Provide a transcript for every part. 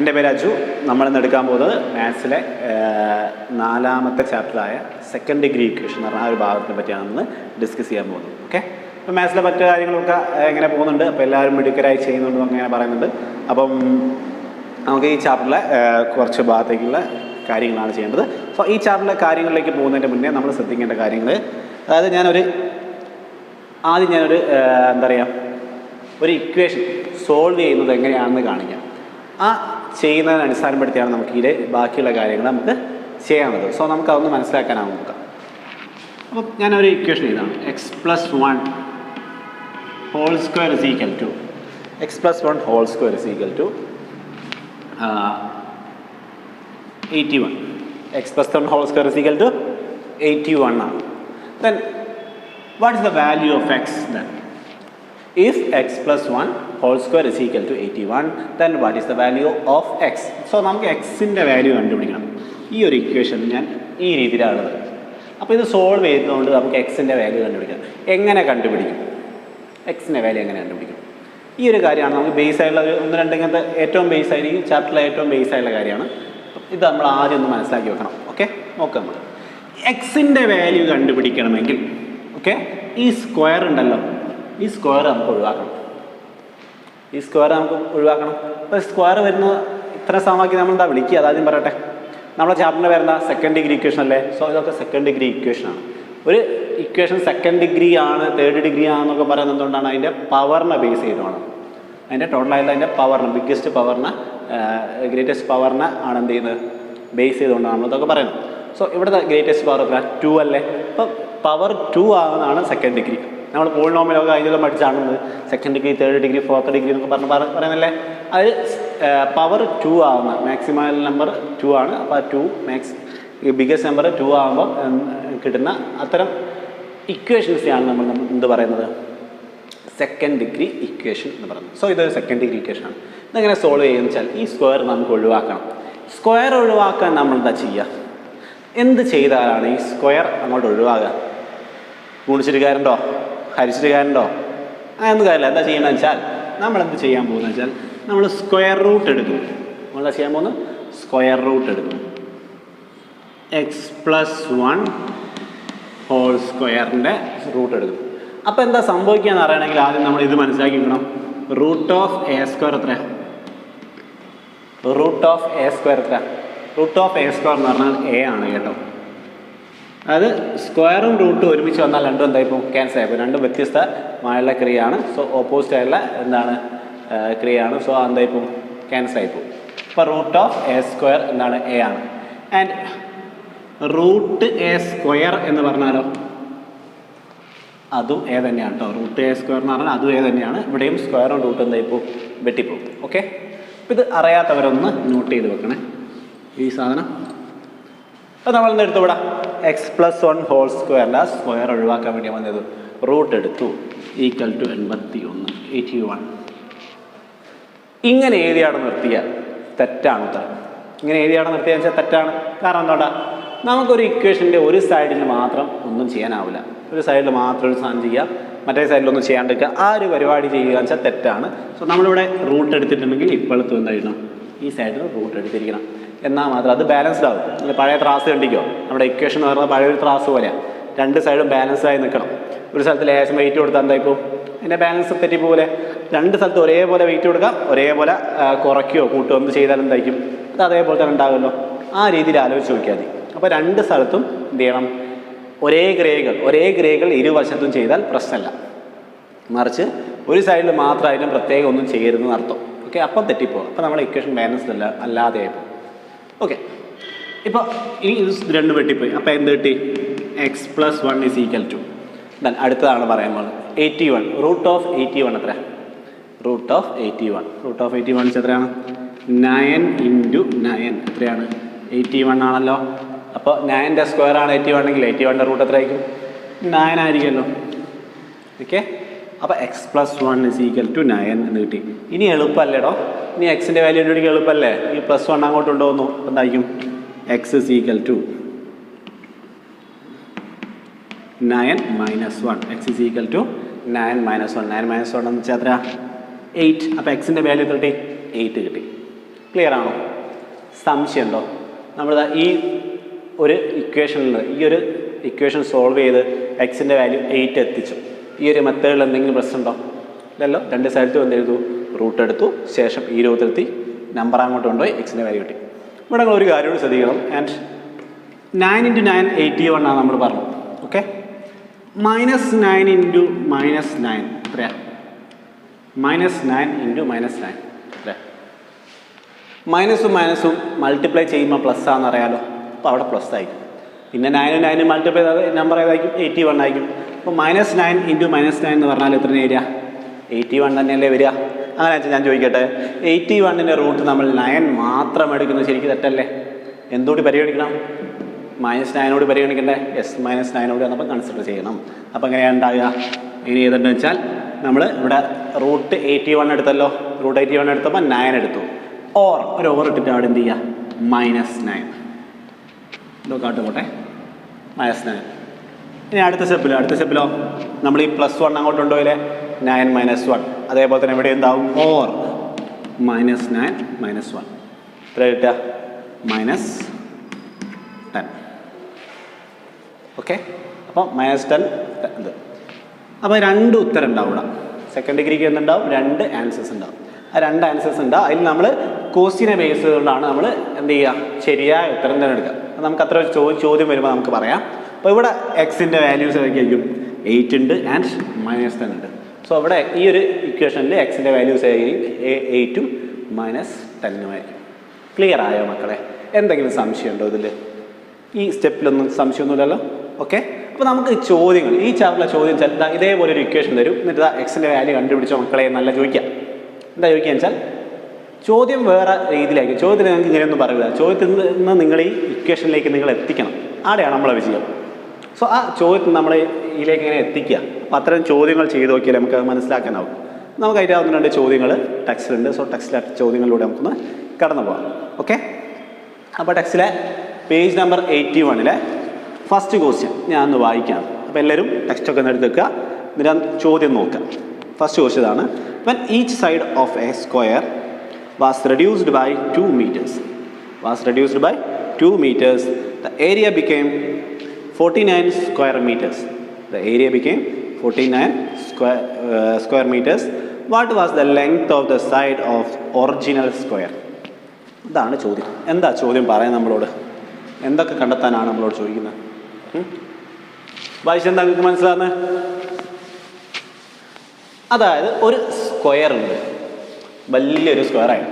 എൻ്റെ പേര് അജു. നമ്മളിന്ന് എടുക്കാൻ പോകുന്നത് മാത്സിലെ 4ാമത്തെ ചാപ്റ്ററായ സെക്കൻഡ് ഡിഗ്രി ഇക്വേഷൻ എന്ന് പറഞ്ഞ ആ ഒരു ഭാഗത്തിനെ പറ്റിയാണ് ഇന്ന് ഡിസ്കസ് ചെയ്യാൻ പോകുന്നത്. ഓക്കെ, അപ്പോൾ മാത്സിലെ മറ്റു കാര്യങ്ങളൊക്കെ എങ്ങനെ പോകുന്നുണ്ട്, അപ്പോൾ എല്ലാവരും മിടുക്കരായി ചെയ്യുന്നുണ്ട് അങ്ങനെ പറയുന്നുണ്ട്. അപ്പം നമുക്ക് ഈ ചാപ്റ്ററിലെ കുറച്ച് ഭാഗത്തേക്കുള്ള കാര്യങ്ങളാണ് ചെയ്യേണ്ടത്. സോ ഈ ചാപ്റ്ററിലെ കാര്യങ്ങളിലേക്ക് പോകുന്നതിൻ്റെ മുന്നേ നമ്മൾ ശ്രദ്ധിക്കേണ്ട കാര്യങ്ങൾ, അതായത് ആദ്യം ഞാനൊരു എന്താ പറയുക, ഒരു ഇക്വേഷൻ സോൾവ് ചെയ്യുന്നത് എങ്ങനെയാണെന്ന് കാണിക്കാം. ആ ചെയ്യുന്നതിനെ അടിസ്ഥാനപ്പെടുത്തിയാണ് നമുക്ക് ഇതിലെ ബാക്കിയുള്ള കാര്യങ്ങൾ നമുക്ക് ചെയ്യാനുള്ളത്. സോ നമുക്ക് അതൊന്ന് മനസ്സിലാക്കാനാണ് നോക്കാം. അപ്പം ഞാനൊരു ഇക്വേഷൻ ഇതാണ്, x+1 whole square is equal to x+1 whole square is equal to 81. x+1 whole square is equal to 81 ആണ്. Then what is the value of x then? If x+1 whole square is equal to 81, then what is the value of x? So നമുക്ക് എക്സിൻ്റെ value കണ്ടുപിടിക്കണം. ഈ ഒരു equation ഞാൻ ഈ രീതിയിലാണുള്ളത്. അപ്പോൾ ഇത് സോൾവ് ചെയ്തുകൊണ്ട് നമുക്ക് എക്സിൻ്റെ വാല്യൂ കണ്ടുപിടിക്കാം. എങ്ങനെ കണ്ടുപിടിക്കും? എക്സിൻ്റെ വാല്യൂ എങ്ങനെ കണ്ടുപിടിക്കും? ഈ ഒരു കാര്യമാണ് നമുക്ക് ബേസ് ആയിട്ടുള്ള ഒരു ഒന്ന് രണ്ടിങ്ങനത്തെ ഏറ്റവും ബേസ് ആയി ഈ ചാപ്റ്ററിലെ ഏറ്റവും ബേസ് ആയിട്ടുള്ള കാര്യമാണ്. ഇത് നമ്മൾ ആദ്യം ഒന്ന് മനസ്സിലാക്കി വെക്കണം. ഓക്കെ, നോക്കാം. നമ്മൾ എക്സിൻ്റെ വാല്യൂ കണ്ടുപിടിക്കണമെങ്കിൽ ഓക്കെ, ഈ സ്ക്വയർ ഉണ്ടല്ലോ, ഈ സ്ക്വയർ നമുക്ക് ഒഴിവാക്കണം. അപ്പോൾ സ്ക്വയർ വരുന്ന ഇത്ര സമവാക്യം നമ്മളെന്താ വിളിക്കുക? അതാദ്യം പറയട്ടെ. നമ്മളെ ചാപ്റ്ററിൻ്റെ വരുന്ന സെക്കൻഡ് ഡിഗ്രി ഇക്വേഷൻ അല്ലേ? സോ ഇതൊക്കെ സെക്കൻഡ് ഡിഗ്രി ഇക്വേഷനാണ്. ഒരു ഇക്വേഷൻ സെക്കൻഡ് ഡിഗ്രി ആണ്, തേർഡ് ഡിഗ്രി ആണെന്നൊക്കെ പറയുന്നത് എന്തുകൊണ്ടാണ്? അതിൻ്റെ പവറിനെ ബേസ് ചെയ്തുമാണ്. അതിൻ്റെ ടോട്ടലായിട്ട് അതിൻ്റെ പവറിനെ, ഗ്രേറ്റസ്റ്റ് പവറിനെ ആണ് എന്ത് ചെയ്യുന്നത്, ബേസ് ചെയ്തുകൊണ്ടാണ് നമ്മളിതൊക്കെ പറയുന്നത്. സോ ഇവിടുത്തെ ഗ്രേറ്റസ്റ്റ് പവർ എത്ര? 2 അല്ലേ? അപ്പോൾ പവർ 2 ആകുന്നതാണ് സെക്കൻഡ് ഡിഗ്രി. നമ്മൾ പോളിനോമിയലൊക്കെ അതിലെല്ലാം പഠിച്ചാണെന്ന് second degree, third degree, fourth degree എന്നൊക്കെ പറയുന്നില്ലേ? അത് പവർ 2 ആവുന്ന മാക്സിമം നമ്പർ 2 ആണ്. അപ്പോൾ 2 ബിഗ്ഗസ്റ്റ് നമ്പർ 2 ആകുമ്പോൾ കിട്ടുന്ന അത്തരം ഇക്വേഷൻസിനെയാണ് നമ്മൾ എന്ത് പറയുന്നത്? സെക്കൻഡ് ഡിഗ്രി ഇക്വേഷൻ എന്ന് പറയുന്നത്. സോ ഇതൊരു സെക്കൻഡ് ഡിഗ്രി ഇക്വേഷനാണ്. ഇതെങ്ങനെ സോൾവ് ചെയ്യുമെന്ന് വെച്ചാൽ ഈ സ്ക്വയർ നമുക്ക് ഒഴിവാക്കണം. സ്ക്വയർ ഒഴിവാക്കാൻ നമ്മൾ എന്താ ചെയ്യുക? എന്ത് ചെയ്താലാണ് ഈ സ്ക്വയർ അങ്ങോട്ട് ഒഴിവാകുക? ഗുണിച്ചിട്ട് കാര്യമുണ്ടോ? ഹരിച്ചിട്ട് കാര്യമുണ്ടോ? അങ്ങനൊന്നും കാര്യമില്ല. എന്താ ചെയ്യണമെന്ന് വെച്ചാൽ നമ്മളെന്ത് ചെയ്യാൻ പോകുന്നത് വെച്ചാൽ നമ്മൾ സ്ക്വയർ റൂട്ട് എടുക്കും. നമ്മളെന്താ ചെയ്യാൻ പോകുന്നത്? സ്ക്വയർ റൂട്ട് എടുക്കും. x+1 ഹോൾ സ്ക്വയറിൻ്റെ റൂട്ട് എടുക്കും. അപ്പോൾ എന്താ സംഭവിക്കുക എന്ന് അറിയണമെങ്കിൽ ആദ്യം നമ്മൾ ഇത് മനസ്സിലാക്കിക്കണം. റൂട്ട് ഓഫ് എ സ്ക്വയർ എത്ര? റൂട്ട് ഓഫ് എ സ്ക്വയർ എന്ന് പറഞ്ഞാൽ എ ആണ് കേട്ടോ. അത് സ്ക്വയറും റൂട്ടും ഒരുമിച്ച് വന്നാൽ രണ്ടും എന്തായിപ്പോൾ ക്യാൻസൽ ആയിപ്പോൾ. രണ്ടും വ്യത്യസ്തമായുള്ള ക്രിയയാണ്. സോ ഓപ്പോസിറ്റ് ആയുള്ള എന്താണ് ക്രിയയാണ്. സോ എന്തായിപ്പോൾ ക്യാൻസൽ ആയിപ്പോൾ. ഇപ്പോൾ റൂട്ട് ഓഫ് എ സ്ക്വയർ എന്താണ്? എ ആണ്. ആൻഡ് റൂട്ട് എ സ്ക്വയർ എന്ന് പറഞ്ഞാലോ അതും എ തന്നെയാണ് കേട്ടോ. റൂട്ട് എ സ്ക്വയർ എന്ന് പറഞ്ഞാൽ അതും എ തന്നെയാണ്. ഇവിടെയും സ്ക്വയറും റൂട്ടും എന്തായിപ്പോൾ വെട്ടിപ്പോവും. ഓക്കെ, അപ്പോൾ ഇത് അറിയാത്തവരൊന്ന് നോട്ട് ചെയ്ത് വെക്കണേ ഈ സാധനം. അപ്പോൾ നമ്മളെന്ത് എടുത്തു? ഇവിടെ x+1 ഹോൾ സ്ക്വയറിൻ്റെ ആ സ്ക്വയർ ഒഴിവാക്കാൻ വേണ്ടി വന്നത് റൂട്ട് എടുത്തു ഈക്വൽ ടു 81. ഇങ്ങനെ എഴുതിയാണ് നിർത്തിയാൽ തെറ്റാണ് ഉത്തരം. ഇങ്ങനെ എഴുതിയാണ് നിർത്തിയാന്ന് വെച്ചാൽ തെറ്റാണ്. കാരണം എന്തുകൊണ്ടാ? നമുക്കൊരു ഇക്വേഷൻ്റെ ഒരു സൈഡിൽ മാത്രം ഒന്നും ചെയ്യാനാവില്ല. ഒരു സൈഡിൽ മാത്രം ഒരു സാധനം ചെയ്യുക, മറ്റേ സൈഡിലൊന്നും ചെയ്യാണ്ടിരിക്കുക. ആ ഒരു പരിപാടി ചെയ്യുക എന്ന് വെച്ചാൽ തെറ്റാണ്. സോ നമ്മളിവിടെ റൂട്ട് എടുത്തിട്ടുണ്ടെങ്കിൽ ഇപ്പോഴത്തെ എന്തായിരുന്നു? ഈ സൈഡിൽ റൂട്ട് എടുത്തിരിക്കണം. എന്നാൽ മാത്രം അത് ബാലൻസ്ഡ് ആവും. പഴയ ത്രാസ് കണ്ടിക്കോ? നമ്മുടെ ഇക്വേഷൻ എന്ന് പറയുന്നത് പഴയൊരു ത്രാസ് പോലെയാണ്. രണ്ട് സൈഡും ബാലൻസ്ഡായി നിൽക്കണം. ഒരു സ്ഥലത്ത് ലേശം വെയിറ്റ് കൊടുത്താൽ എന്തായിപ്പോൾ അതിൻ്റെ ബാലൻസ് തെറ്റിപ്പോലെ. രണ്ട് സ്ഥലത്ത് ഒരേപോലെ വെയിറ്റ് കൊടുക്കാം, ഒരേപോലെ കുറയ്ക്കുകയോ കൂട്ടുകയോ എന്ത് ചെയ്താലും എന്തായിരിക്കും? അത് അതേപോലെ തന്നെ ഉണ്ടാകുമല്ലോ. ആ രീതിയിൽ ആലോചിച്ച് നോക്കിയാൽ മതി. അപ്പോൾ രണ്ട് സ്ഥലത്തും എന്ത് ചെയ്യണം? ഒരേ ഗ്രേകൾ ഇരുവശത്തും ചെയ്താൽ പ്രശ്നമല്ല. മറിച്ച് ഒരു സൈഡിൽ മാത്രമായാലും പ്രത്യേകം ഒന്നും ചെയ്യരുതെന്ന് അർത്ഥം. ഓക്കെ, അപ്പം തെറ്റിപ്പോകും. അപ്പോൾ നമ്മുടെ ഇക്വേഷൻ ബാലൻസ്ഡ് അല്ലാതെ ആയിപ്പോൾ. ഓക്കെ, ഇപ്പോൾ ഇനി ഇത് രണ്ടും വെട്ടിപ്പോയി. അപ്പോൾ എന്ത് കിട്ടി? x+1 is equal two then അടുത്തതാണ് പറയാൻ പോകുന്നത് 81. റൂട്ട് ഓഫ് 81 എത്ര? റൂട്ട് ഓഫ് 81 എത്രയാണ്? 9 × 9 എത്രയാണ്? 81 ആണല്ലോ. അപ്പോൾ 9ൻ്റെ സ്ക്വയർ ആണ് 81 എങ്കിൽ 81ൻ്റെ റൂട്ട് എത്ര ആയിരിക്കും? 9 ആയിരിക്കുമല്ലോ. ഓക്കെ, അപ്പോൾ x+1 ഇസ് ഈക്വൽ ടു 9 എന്ന് കിട്ടി. ഇനി എളുപ്പമല്ലേടോ? ഇനി എക്സിൻ്റെ വാല്യൂ കണ്ടുപിടിക്കാൻ എളുപ്പമല്ലേ? ഈ +1 അങ്ങോട്ട് കൊണ്ടുപോകുന്നു. എന്തായിരിക്കും? x is equal to 9 - 1. x is equal to 9 - 1. 9 - 1 എന്ന് വെച്ചാൽ എത്ര? 8. അപ്പോൾ എക്സിൻ്റെ വാല്യൂ കിട്ടി 8 കിട്ടി. ക്ലിയർ ആണോ? സംശയമുണ്ടോ? നമ്മളിതാ ഈ ഒരു ഇക്വേഷനിൽ ഈ ഒരു ഇക്വേഷൻ സോൾവ് ചെയ്ത് എക്സിൻ്റെ വാല്യൂ 8 എത്തിച്ചു. ഈ ഒരു മെത്തേഡിൽ എന്തെങ്കിലും പ്രശ്നമുണ്ടോ? ഇല്ലല്ലോ. രണ്ട് സൈഡിലും എന്ത് ചെയ്തു? റൂട്ട് എടുത്തു, ശേഷം ഈ രൂപത്തിലെത്തി നമ്പർ അങ്ങോട്ട് കൊണ്ടുപോയി എക്സിൻ്റെ വാല്യൂ കിട്ടി. ഇവിടെ നിങ്ങൾ ഒരു കാര്യം ശ്രദ്ധിക്കണം. ആൻഡ് 9 × 9 81 ആണ് നമ്മൾ പറഞ്ഞു. ഓക്കെ, -9 × -9 എത്രയാ? -9 × -9 എത്രയാ? മൈനസും മൈനസും മൾട്ടിപ്ലൈ ചെയ്യുമ്പോൾ പ്ലസ് ആണെന്ന് അറിയാലോ. അപ്പോൾ അവിടെ പ്ലസ് ആയിരിക്കും. പിന്നെ 9 മൾട്ടിപ്ലൈ ചെയ്താൽ നമ്പർ ഏതായിരിക്കും? 81 ആയിരിക്കും. അപ്പോൾ -9 × -9 എന്ന് പറഞ്ഞാൽ എത്ര വരിക? 81 തന്നെയല്ലേ വരിക? അങ്ങനെ വെച്ചാൽ ഞാൻ ചോദിക്കട്ടെ, 81ൻ്റെ റൂട്ട് നമ്മൾ 9 മാത്രം എടുക്കുന്നത് ശരിക്കും തെറ്റല്ലേ? എന്തുകൂടി പരിഗണിക്കണം? -9 പരിഗണിക്കണ്ടേ? യെസ്, -9 നമ്മൾ കൺസിഡർ ചെയ്യണം. അപ്പോൾ എങ്ങനെയാണ് ഉണ്ടാകുക? ഇനി ഏതെന്ന് വെച്ചാൽ നമ്മൾ ഇവിടെ റൂട്ട് 81 എടുത്തല്ലോ. റൂട്ട് 81 എടുത്തപ്പോൾ 9 എടുത്തു. ഓർ ഒരു ഓവർ ഇട്ടിട്ട് അവിടെ എന്ത് ചെയ്യുക? -9 കാട്ട് പോട്ടെ, -9. ഇനി അടുത്ത സ്റ്റെപ്പിലോ നമ്മൾ ഈ +1 അങ്ങോട്ട് കൊണ്ടുപോയില്ലേ? 9 - 1. അതേപോലെ തന്നെ ഇവിടെ എന്താവും? ഓർ -9 - 1 എത്ര കിട്ടുക? -10. ഓക്കെ, അപ്പോൾ -10 ഇത്. അപ്പോൾ 2 ഉത്തരം ഉണ്ടാവും ഇവിടെ. സെക്കൻഡ് ഡിഗ്രിക്ക് എന്തുണ്ടാവും? 2 ആൻസേഴ്സ് ഉണ്ടാവും. ആ 2 ആൻസേഴ്സ് ഉണ്ടാവും. അതിൽ നമ്മൾ ക്വസ്റ്റ്യനെ ബേസ് ചെയ്തുകൊണ്ടാണ് നമ്മൾ എന്ത് ചെയ്യുക? ശരിയായ ഉത്തരം തിരഞ്ഞെടുക്കുക. നമുക്ക് അത്ര ചോദ്യം വരുമ്പോൾ നമുക്ക് പറയാം. അപ്പോൾ ഇവിടെ എക്സിൻ്റെ വാല്യൂസ് ഏതൊക്കെയായിരിക്കും? 8 ഉണ്ട് ആൻഡ് -10 ഉണ്ട്. സോ ഇവിടെ ഈ ഒരു ഇക്വേഷനിൽ എക്സിൻ്റെ വാല്യൂസ് ആയിരിക്കും 8ഉം -10ഉമായിരിക്കും. ക്ലിയർ ആയോ മക്കളെ? എന്തെങ്കിലും സംശയമുണ്ടോ ഇതിൽ? ഈ സ്റ്റെപ്പിലൊന്നും സംശയമൊന്നുമില്ലല്ലോ. ഓക്കെ, അപ്പോൾ നമുക്ക് ചോദ്യങ്ങൾ, ഈ ചാപ്റ്ററിലെ ചോദ്യം ചില ഇതേപോലെ ഒരു ഇക്വേഷൻ തരും. എന്നിട്ട് എക്സിൻ്റെ വാല്യൂ കണ്ടുപിടിച്ചോ മക്കളെ നല്ല ചോദിക്കാം. എന്താ ചോദിക്കുക വെച്ചാൽ, ചോദ്യം വേറെ രീതിയിലായിരിക്കും. ചോദ്യത്തിന് നിങ്ങൾക്ക് ഇങ്ങനെയൊന്നും പറയില്ല. ചോദ്യത്തിൽ നിന്ന് നിങ്ങൾ ഈ ഇക്വേഷനിലേക്ക് നിങ്ങൾ എത്തിക്കണം. അവിടെയാണ് നമ്മളെ വിജയം. സോ ആ ചോദ്യത്തിൽ നമ്മൾ ഇതിലേക്ക് ഇങ്ങനെ എത്തിക്കുക. അപ്പോൾ അത്തരം ചോദ്യങ്ങൾ ചെയ്ത് നോക്കിയാൽ നമുക്ക് അത് മനസ്സിലാക്കാനാവും. നമുക്ക് അതിൻ്റെ 1-2 ചോദ്യങ്ങൾ ടെക്സ്റ്റിലുണ്ട്. സോ ടെക്സ്റ്റിലെ ചോദ്യങ്ങളിലൂടെ നമുക്കൊന്ന് കടന്നു പോകാം. ഓക്കെ, അപ്പോൾ ടെക്സ്റ്റിലെ പേജ് നമ്പർ 81-ലെ ഫസ്റ്റ് ക്വസ്റ്റ്യൻ ഞാൻ ഒന്ന് വായിക്കാം. അപ്പോൾ എല്ലാവരും ടെക്സ്റ്റൊക്കെ ഒന്ന് എടുത്ത് വെക്കുക. എന്നിട്ട് ചോദ്യം നോക്കുക. ഫസ്റ്റ് ക്വസ്റ്റ്യൻ ആണ്, when each side of a square was reduced by 2 meters, the area became 49 square meters. The area became 49 square meters. What was the length of the side of original square? ഇതാണ് ചോദ്യം. എന്താ ചോദ്യം പറയാൻ നമ്മളോട്? എന്തൊക്കെ കണ്ടെത്താനാണ് നമ്മളോട് ചോദിക്കുന്നത്? വായിച്ചെന്താ നിങ്ങൾക്ക് മനസ്സിലാകുന്നത്? അതായത് ഒരു സ്ക്വയർ ഉണ്ട്, വലിയൊരു സ്ക്വയറായി.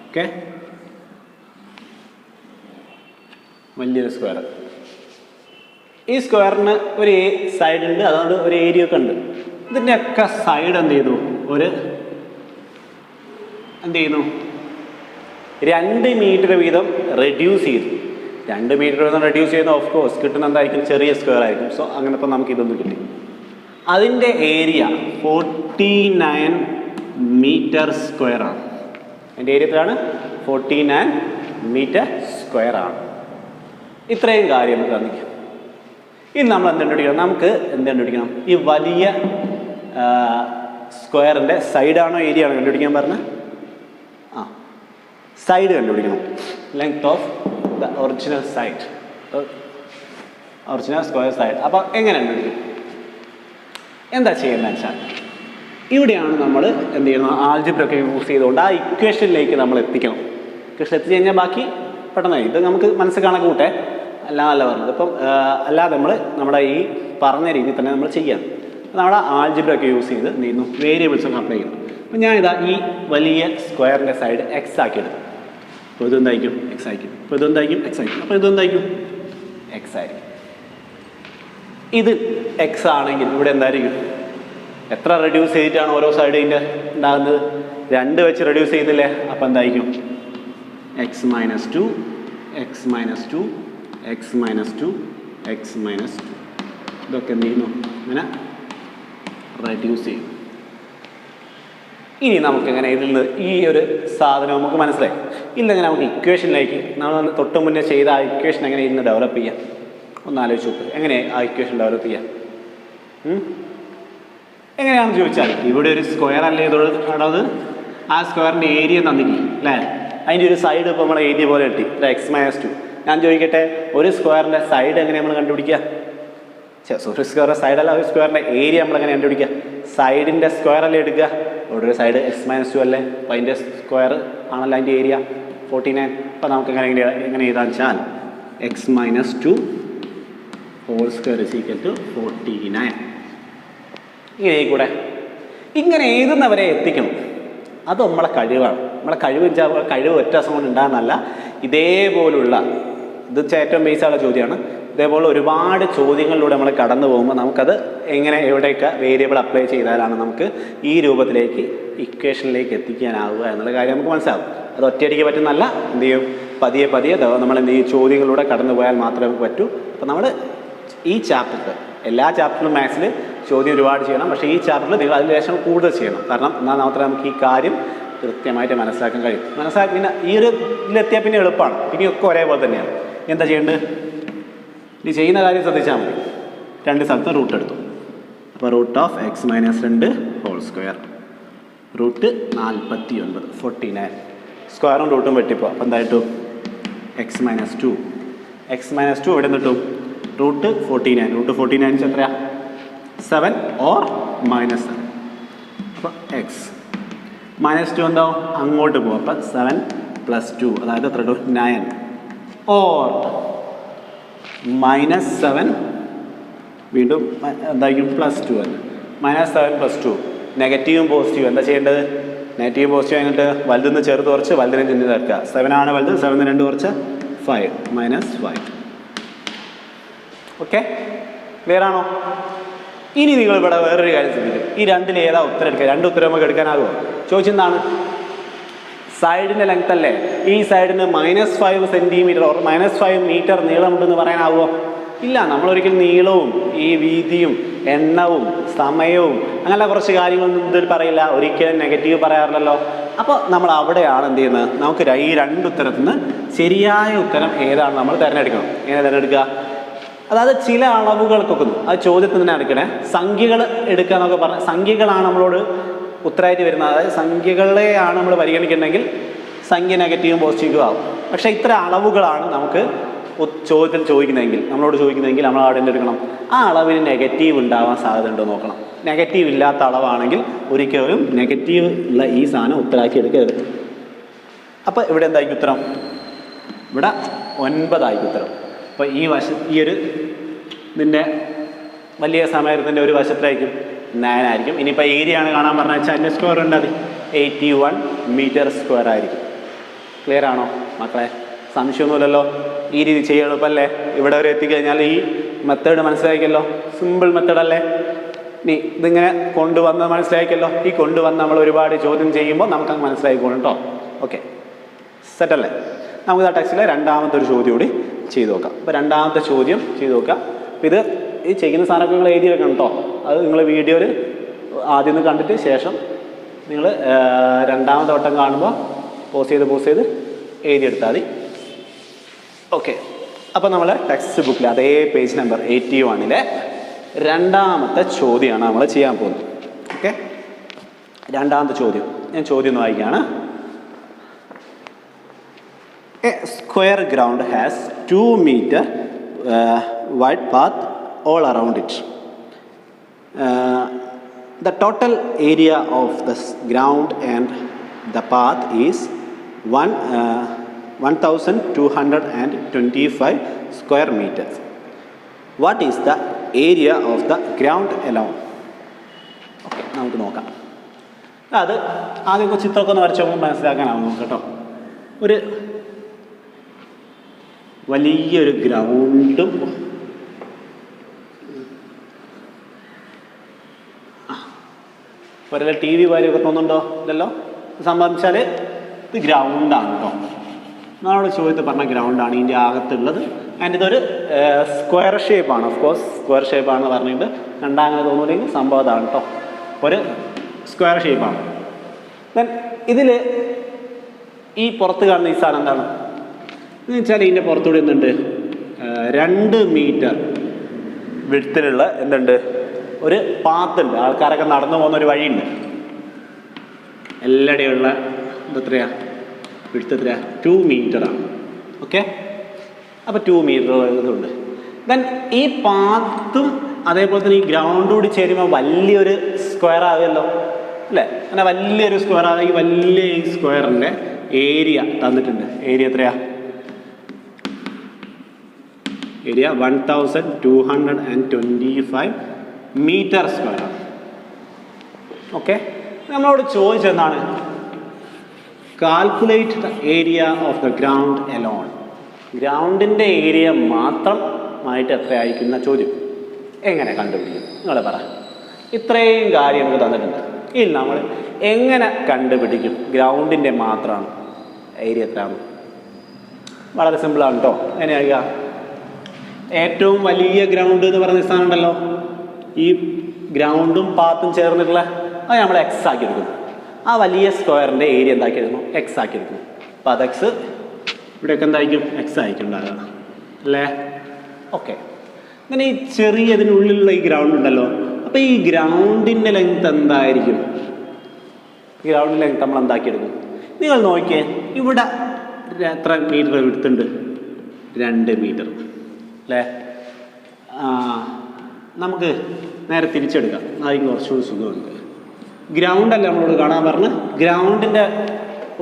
ഓക്കെ, വലിയൊരു സ്ക്വയർ. ഈ സ്ക്വയറിന് ഒരു സൈഡ് ഉണ്ട്, അതുകൊണ്ട് ഒരു ഏരിയ ഒക്കെ ഉണ്ട്. ഇതിൻ്റെയൊക്കെ സൈഡ് എന്ത് ചെയ്യുന്നു? എന്ത് ചെയ്യുന്നു? 2 മീറ്റർ വീതം റെഡ്യൂസ് ചെയ്തു. 2 മീറ്റർ വീതം റെഡ്യൂസ് ചെയ്യുന്ന ഓഫ് കോഴ്സ് കിട്ടുന്ന എന്തായിരിക്കും? ചെറിയ സ്ക്വയർ ആയിരിക്കും. സോ അങ്ങനെ ഇപ്പോൾ നമുക്ക് ഇതൊന്നും കിട്ടി. അതിൻ്റെ ഏരിയ 49 മീറ്റർ സ്ക്വയർ ആണ്. അതിൻ്റെ ഏരിയ എത്രയാണ്? 49 മീറ്റർ സ്ക്വയർ ആണ്. ഇത്രയും കാര്യം നമുക്ക് തന്നിരിക്കും. ഇനി നമ്മൾ എന്ത് കണ്ടുപിടിക്കണം? നമുക്ക് എന്ത് കണ്ടുപിടിക്കണം? ഈ വലിയ സ്ക്വയറിൻ്റെ സൈഡാണോ ഏരിയ ആണോ കണ്ടുപിടിക്കാൻ പറഞ്ഞത്? സൈഡ് കണ്ടുപിടിക്കണം. Length of the original side, original square side. അപ്പോൾ എങ്ങനെ കണ്ടുപിടിക്കും? എന്താ ചെയ്യുന്നത് വെച്ചാൽ, ഇവിടെയാണ് നമ്മൾ എന്ത് ചെയ്യുന്നത്? ആൾജിബ്രയൊക്കെ യൂസ് ചെയ്തുകൊണ്ട് ആ ഇക്വേഷനിലേക്ക് നമ്മൾ എത്തിക്കണം. ഇക്വേഷൻ എത്തിച്ച് കഴിഞ്ഞാൽ ബാക്കി പെട്ടെന്നായി. ഇത് നമുക്ക് മനസ്സിൽ കണക്ക് കൂട്ടെ, അല്ലാതല്ല പറഞ്ഞത്. ഇപ്പം അല്ലാതെ നമ്മുടെ ഈ പറഞ്ഞ രീതിയിൽ തന്നെ നമ്മൾ ചെയ്യാം. നമ്മുടെ ആൾജിബ്രയൊക്കെ യൂസ് ചെയ്ത് എന്ത് ചെയ്യുന്നു? വേരിയബിൾസൊക്കെ അപ്ലൈ ചെയ്യുന്നു. അപ്പം ഞാനിതാ ഈ വലിയ സ്ക്വയറിൻ്റെ സൈഡ് എക്സ് ആക്കി എടുക്കും. അപ്പോൾ ഇതെന്തായിരിക്കും? എക്സ് ആയിരിക്കും. അപ്പോൾ ഇതെന്തായിരിക്കും? എക്സ് ആയിരിക്കും. അപ്പോൾ ഇതെന്തായിരിക്കും? എക്സ് ആയിരിക്കും. ഇത് എക്സ് ആണെങ്കിൽ ഇവിടെ എന്തായിരിക്കും? എത്ര റെഡ്യൂസ് ചെയ്തിട്ടാണ് ഓരോ സൈഡിൻ്റെ ഉണ്ടാകുന്നത്? 2 വെച്ച് റെഡ്യൂസ് ചെയ്യുന്നില്ലേ? അപ്പോൾ എന്തായിരിക്കും? X minus 2, X minus 2, X minus 2, X minus 2. ഇതൊക്കെ എന്ത് ചെയ്യുന്നു? ഇങ്ങനെ റെഡ്യൂസ് ചെയ്യും. ഇനി നമുക്കെങ്ങനെ ഇതിൽ നിന്ന് ഈ ഒരു സാധനം നമുക്ക് മനസ്സിലായി. ഇല്ലെങ്കിൽ നമുക്ക് ഇക്വേഷനിലേക്ക് നമ്മൾ തൊട്ട് മുന്നേ ചെയ്ത ആ ഇക്വേഷൻ എങ്ങനെ ഇന്ന് ഡെവലപ്പ് ചെയ്യാം? ഒന്ന് ആലോചിച്ച് നോക്ക്. എങ്ങനെ ആ ഇക്വേഷൻ ഡെവലപ്പ് ചെയ്യാം? എങ്ങനെയാണെന്ന് ചോദിച്ചാൽ, ഇവിടെ ഒരു സ്ക്വയർ അല്ലേ ഇതോട് നടന്നത്? ആ സ്ക്വയറിൻ്റെ ഏരിയ തന്നില്ലേ അല്ലേ? അതിൻ്റെ ഒരു സൈഡ് ഇപ്പോൾ നമ്മൾ എഴുതിയ പോലെ കിട്ടി, x-2. ഞാൻ ചോദിക്കട്ടെ, ഒരു സ്ക്വയറിൻ്റെ സൈഡ് എങ്ങനെ നമ്മൾ കണ്ടുപിടിക്കുക? ഒരു സ്ക്വയറിൻ്റെ സൈഡല്ല, ഒരു സ്ക്വയറിൻ്റെ ഏരിയ നമ്മൾ എങ്ങനെ കണ്ടുപിടിക്കുക? സൈഡിൻ്റെ സ്ക്വയർ അല്ലേ എടുക്കുക. ഇവിടെ ഒരു സൈഡ് x-2 അല്ലേ, അപ്പോൾ അതിൻ്റെ സ്ക്വയർ ആണല്ലോ അതിൻ്റെ ഏരിയ 49. അപ്പോൾ നമുക്ക് എങ്ങനെ എഴുതാൻ വെച്ചാൽ x-2 whole square is equal to 49. ഇങ്ങനെ കൂടെ ഇങ്ങനെ എഴുതുന്നവരെ എത്തിക്കണം. അത് നമ്മളെ കഴിവാണ്. നമ്മളെ കഴിവ് കഴിവ് ഒറ്റ ദിവസം കൊണ്ട് ഉണ്ടാകുന്നതല്ല. ഇതേപോലുള്ള ഇത് ഏറ്റവും ബേസായുള്ള ചോദ്യമാണ്. ഇതേപോലെ ഒരുപാട് ചോദ്യങ്ങളിലൂടെ നമ്മൾ കടന്നു പോകുമ്പോൾ നമുക്കത് എങ്ങനെ എവിടെയൊക്കെ വേരിയബിൾ അപ്ലൈ ചെയ്താലാണ് നമുക്ക് ഈ രൂപത്തിലേക്ക് ഇക്വേഷനിലേക്ക് എത്തിക്കാനാവുക എന്നുള്ള കാര്യം നമുക്ക് മനസ്സിലാവും. അത് ഒറ്റയടിക്ക് പറ്റുന്നല്ല. എന്ത് ചെയ്യും, പതിയെ പതിയെ നമ്മൾ എന്ത് ചെയ്യും, ചോദ്യങ്ങളിലൂടെ കടന്നു പോയാൽ മാത്രമേ നമുക്ക് പറ്റൂ. അപ്പോൾ നമ്മൾ ഈ ചാപ്റ്ററിൽ, എല്ലാ ചാപ്റ്ററിലും മാത്സിൽ ചോദ്യം ഒരുപാട് ചെയ്യണം. പക്ഷേ ഈ ചാപ്റ്ററിൽ നിങ്ങൾ അതിന് ശേഷം കൂടുതൽ ചെയ്യണം. കാരണം എന്നാൽ മാത്രമേ നമുക്ക് ഈ കാര്യം കൃത്യമായിട്ട് മനസ്സിലാക്കാൻ കഴിയും. പിന്നെ ഈ ഒരു ഇതിലെത്തിയാൽ പിന്നെ എളുപ്പമാണ്. പിന്നെയൊക്കെ ഒരേപോലെ തന്നെയാണ്. എന്താ ചെയ്യേണ്ടത്? ഇനി ചെയ്യുന്ന കാര്യം ശ്രദ്ധിച്ചാൽ മതി. രണ്ട് സ്ഥലത്തും റൂട്ട് എടുത്തു. അപ്പോൾ root of x-2 whole square root 49 49. സ്ക്വയറും റൂട്ടും വെട്ടിപ്പോ. അപ്പോൾ എന്തായിട്ടു x-2 ഇവിടെ നിന്നിട്ടു റൂട്ട് 49. റൂട്ട് 49 എത്രയാണ്? 7 ഓർ -7. അപ്പോൾ x-2 എന്താവും? അങ്ങോട്ട് പോകും. അപ്പം 7 + 2 അതായത് എത്ര ഇട്ടു? 9 ഓർ -7 വീണ്ടും എന്തായിരിക്കും? +2 അല്ല. -7 + 2 നെഗറ്റീവും പോസിറ്റീവും എന്താ ചെയ്യേണ്ടത്? നെഗറ്റീവ് പോസിറ്റീവ് ആയിട്ട് വലുതിൽ നിന്ന് ചെറുത് കുറച്ച് വലുതിനെ ചിന്തി ചേർക്കുക. 7 ആണ് വലുത്, 7 2 കുറച്ച് 5 -5. ഓക്കെ, ക്ലിയർ ആണോ? ഇനി നിങ്ങൾ ഇവിടെ വേറൊരു കാര്യം ശ്രദ്ധിക്കും. ഈ രണ്ടിൽ ഏതാ ഉത്തരം എടുക്കുക? രണ്ട് ഉത്തരം നമുക്ക് എടുക്കാനാകുമോ? ചോദിച്ചെന്താണ്? സൈഡിൻ്റെ ലെങ്ത് അല്ലേ. ഈ സൈഡിന് -5 സെൻറ്റിമീറ്റർ ഓർ -5 മീറ്റർ നീളമുണ്ടെന്ന് പറയാനാവുമോ? ഇല്ല. നമ്മളൊരിക്കലും നീളവും ഈ വീതിയും എണ്ണവും സമയവും അങ്ങനെ കുറച്ച് കാര്യങ്ങളൊന്നും ഇതിൽ പറയില്ല. ഒരിക്കലും നെഗറ്റീവ് പറയാറില്ലല്ലോ. അപ്പോൾ നമ്മൾ അവിടെയാണ് എന്ത് ചെയ്യുന്നത്? നമുക്ക് ഈ രണ്ട് ഉത്തരത്തിൽ നിന്ന് ശരിയായ ഉത്തരം ഏതാണ് നമ്മൾ തിരഞ്ഞെടുക്കണം. എങ്ങനെ തിരഞ്ഞെടുക്കുക? അതായത് ചില അളവുകൾക്കൊക്കെ അത് ചോദ്യത്തിൽ തന്നെ എടുക്കണേ. സംഖ്യകൾ എടുക്കുക എന്നൊക്കെ പറഞ്ഞാൽ സംഖ്യകളാണ് നമ്മളോട് ഉത്തരമായിട്ട് വരുന്നത്. അതായത് സംഖ്യകളെയാണ് നമ്മൾ പരിഗണിക്കുന്നുണ്ടെങ്കിൽ സംഖ്യ നെഗറ്റീവും പോസിറ്റീവും ആവും. പക്ഷേ ഇത്ര അളവുകളാണ് നമുക്ക് ചോദ്യത്തിൽ ചോദിക്കുന്നതെങ്കിൽ, നമ്മളോട് ചോദിക്കുന്നതെങ്കിൽ നമ്മൾ അവിടെ എടുക്കണം. ആ അളവിന് നെഗറ്റീവ് ഉണ്ടാവാൻ സാധ്യത ഉണ്ടോ നോക്കണം. നെഗറ്റീവ് ഇല്ലാത്ത അളവാണെങ്കിൽ ഒരിക്കലും നെഗറ്റീവ് ഉള്ള ഈ സാധനം ഉത്തരമാക്കി എടുക്കരുത്. അപ്പോൾ ഇവിടെ എന്തായിരിക്കും ഉത്തരം? ഇവിടെ 9 ആയിരിക്കും ഉത്തരം. അപ്പോൾ ഈ ഒരു ഇതിൻ്റെ വലിയ സമയത്തിൻ്റെ ഒരു വശത്തായിരിക്കും 9 ആയിരിക്കും. ഇനിയിപ്പോൾ ഏരിയ ആണ് കാണാൻ പറഞ്ഞാൽ വെച്ചാൽ അതിൻ്റെ സ്ക്വയർ ഉണ്ട്. അത് 81 മീറ്റർ സ്ക്വയർ ആയിരിക്കും. ക്ലിയർ ആണോ മക്കളെ? സംശയമൊന്നുമില്ലല്ലോ. ഈ രീതി ചെയ്യാൻ എളുപ്പമല്ലേ? ഇവിടെ വരെ എത്തിക്കഴിഞ്ഞാൽ ഈ മെത്തേഡ് മനസ്സിലാക്കിയല്ലോ. സിമ്പിൾ മെത്തേഡല്ലേ? ഇനി ഇതിങ്ങനെ കൊണ്ടുവന്ന് മനസ്സിലാക്കിയല്ലോ. ഈ കൊണ്ടുവന്ന് നമ്മൾ ഒരുപാട് ചോദ്യം ചെയ്യുമ്പോൾ നമുക്കങ്ങ് മനസ്സിലാക്കിക്കോളും കേട്ടോ. ഓക്കെ, സെറ്റല്ലേ? നമുക്ക് ആ ടെക്സ്റ്റിലെ രണ്ടാമത്തെ ഒരു ചോദ്യം കൂടി ചെയ്ത് നോക്കാം. അപ്പോൾ രണ്ടാമത്തെ ചോദ്യം ചെയ്ത് നോക്കാം. അപ്പോൾ ഇത് ഈ ചെയ്യുന്ന സാധനമൊക്കെ നിങ്ങൾ എഴുതി വെക്കണം കേട്ടോ. അത് നിങ്ങൾ വീഡിയോയിൽ ആദ്യം ഒന്ന് കണ്ടിട്ട് ശേഷം നിങ്ങൾ രണ്ടാമത്തെ വട്ടം കാണുമ്പോൾ പോസ് ചെയ്ത് എഴുതിയെടുത്താൽ മതി. ഓക്കെ, അപ്പോൾ നമ്മൾ ടെക്സ്റ്റ് ബുക്കിൽ അതേ പേജ് നമ്പർ 81 രണ്ടാമത്തെ ചോദ്യമാണ് നമ്മൾ ചെയ്യാൻ പോകുന്നത്. ഓക്കെ, രണ്ടാമത്തെ ചോദ്യം ഞാൻ ചോദ്യം ഒന്ന് വായിക്കുകയാണ്. A square ground has 2 meter wide path all around it. The total area of the ground and the path is 1225 square meters. What is the area of the ground alone? Okay, നമുക്ക് നോക്കാം. അത് ആദ്യം ചിത്രമൊക്കെ ഒന്ന് വരച്ച് നോക്കുമ്പോൾ മനസ്സിലാക്കാനാവും നമുക്ക് കേട്ടോ. ഒരു വലിയൊരു ഗ്രൗണ്ടും ഒരേ ടി വി വാരിയൊക്കെ തോന്നുന്നുണ്ടോ? ഇല്ലല്ലോ. സംബന്ധിച്ചാൽ ഇത് ഗ്രൗണ്ടാണ് കേട്ടോ. നമ്മളോട് ചോദ്യത്തിൽ പറഞ്ഞ ഗ്രൗണ്ടാണ് ഇതിൻ്റെ അകത്തുള്ളത്. ആൻഡ് ഇതൊരു സ്ക്വയർ ഷേപ്പാണ്. ഓഫ് കോഴ്സ് സ്ക്വയർ ഷേപ്പാണെന്ന് പറഞ്ഞിട്ട് കണ്ടാൽ അങ്ങനെ തോന്നുന്നില്ലെങ്കിൽ സംഭവം അതാണ് കേട്ടോ. ഒരു സ്ക്വയർ ഷേപ്പാണ്. ദെൻ ഇതിൽ ഈ പുറത്ത് കാണുന്ന ഈ സാധനം എന്താണ് എന്ന് വെച്ചാൽ ഇതിൻ്റെ പുറത്തുകൂടി എന്തുണ്ട്? 2 മീറ്റർ വിഡ്ത്തിലുള്ള എന്തുണ്ട്? ഒരു പാത്തുണ്ട്. ആൾക്കാരൊക്കെ നടന്നു പോകുന്ന ഒരു വഴിയുണ്ട്. എല്ലായിടെയുള്ള എത്രയാ വിഡ്ത്ത് എത്രയാ 2 മീറ്ററാണ്. ഓക്കെ, അപ്പോൾ 2 മീറ്റർ ഇതുണ്ട്. ദെൻ ഈ പാത്തും അതേപോലെ തന്നെ ഈ ഗ്രൗണ്ട് കൂടി ചേരുമ്പോൾ വലിയൊരു സ്ക്വയർ ആകുമല്ലോ അല്ലേ? അങ്ങനെ വലിയൊരു സ്ക്വയർ ആകും. ഈ വലിയ ഈ സ്ക്വയറിൻ്റെ ഏരിയ തന്നിട്ടുണ്ട്. ഏരിയ എത്രയാ? ഏരിയ 1225 മീറ്റർ സ്ക്വയർ ആണ്. ഓക്കെ, നമ്മളോട് ചോദിച്ചെന്താണ്? Calculate the area of the ground alone. ഗ്രൗണ്ടിൻ്റെ ഏരിയ മാത്രമായിട്ട് എത്രയായിരിക്കുന്ന ചോദ്യം. എങ്ങനെ കണ്ടുപിടിക്കും? നിങ്ങൾ പറ. ഇത്രയും കാര്യം നമുക്ക് തന്നിട്ടുണ്ട്. ഇല്ല, നമ്മൾ എങ്ങനെ കണ്ടുപിടിക്കും ഗ്രൗണ്ടിൻ്റെ മാത്രമാണ് ഏരിയ എത്രയാണ്? വളരെ സിമ്പിളാണ് കേട്ടോ. എങ്ങനെയാ? ഏറ്റവും വലിയ ഗ്രൗണ്ട് എന്ന് പറയുന്ന സ്ഥാനം ഉണ്ടല്ലോ, ഈ ഗ്രൗണ്ടും പാത്തും ചേർന്നിട്ടുള്ള, അത് നമ്മൾ എക്സ് ആക്കി എടുക്കുന്നു. ആ വലിയ സ്ക്വയറിൻ്റെ ഏരിയ എന്താക്കി എടുക്കുന്നു? എക്സ് ആക്കി എടുക്കുന്നു. അപ്പോൾ അത് എക്സ്, ഇവിടെയൊക്കെ എന്തായിരിക്കും? എക്സ് ആയിരിക്കും ഉണ്ടാകുക അല്ലേ? ഓക്കെ, അങ്ങനെ ഈ ചെറിയതിനുള്ളിലുള്ള ഈ ഗ്രൗണ്ട് ഉണ്ടല്ലോ, അപ്പോൾ ഈ ഗ്രൗണ്ടിൻ്റെ ലെങ്ത് എന്തായിരിക്കും? ഗ്രൗണ്ടിൻ്റെ ലെങ്ത് നമ്മൾ എന്താക്കിയെടുക്കും? നിങ്ങൾ നോക്കിയേ, ഇവിടെ എത്ര മീറ്റർ എടുത്തുണ്ട്? 2 മീറ്റർ അല്ലേ? നമുക്ക് നേരെ തിരിച്ചെടുക്കാം, അതിന് കുറച്ചുകൂടി സുഖമുണ്ട്. ഗ്രൗണ്ടല്ല നമ്മളോട് കാണാൻ പറഞ്ഞ്, ഗ്രൗണ്ടിൻ്റെ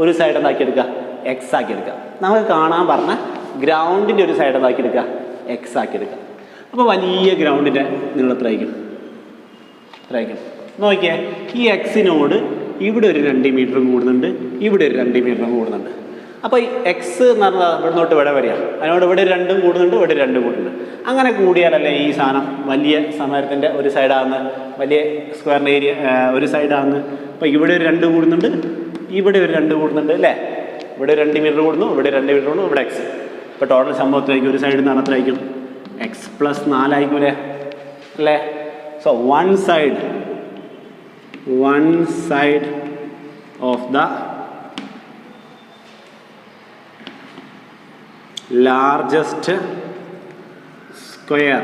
ഒരു സൈഡ് എന്താക്കിയെടുക്കുക? എക്സ് ആക്കിയെടുക്കുക. നമുക്ക് കാണാൻ പറഞ്ഞ ഗ്രൗണ്ടിൻ്റെ ഒരു സൈഡ് എന്താക്കിയെടുക്കുക? എക്സ് ആക്കിയെടുക്കുക. അപ്പോൾ വലിയ ഗ്രൗണ്ടിൻ്റെ നിങ്ങൾ എത്രയായിരിക്കും? നോക്കിയേ, ഈ എക്സിനോട് ഇവിടെ ഒരു 2 മീറ്ററും കൂടുന്നുണ്ട്, ഇവിടെ ഒരു 2 മീറ്ററും കൂടുന്നുണ്ട്. അപ്പോൾ ഈ എക്സ് എന്ന് പറഞ്ഞാൽ ഇവിടെ നോട്ട് ഇവിടെ വരികയാണ്. അതിനോട് ഇവിടെ 2 കൂടുന്നുണ്ട്, ഇവിടെ 2 കൂടുന്നുണ്ട്. അങ്ങനെ കൂടിയാലല്ലേ ഈ സാധനം വലിയ സമരത്തിൻ്റെ ഒരു സൈഡാകുന്ന, വലിയ സ്ക്വയറിൻ്റെ ഏരിയ ഒരു സൈഡാകുന്ന. അപ്പോൾ ഇവിടെ ഒരു 2 കൂടുന്നുണ്ട്, ഇവിടെ ഒരു 2 കൂടുന്നുണ്ട് അല്ലേ? ഇവിടെ 2 മീറ്റർ കൂടുന്നു, ഇവിടെ 2 മീറ്റർ കൂടുന്നു, ഇവിടെ എക്സ്. ഇപ്പോൾ ടോട്ടൽ സംഭവത്തിലായിരിക്കും ഒരു സൈഡിൽ നിന്ന് എത്രയായിരിക്കും? എക്സ് പ്ലസ് 4 ആയിരിക്കൂലേ അല്ലേ? So one side of the largest square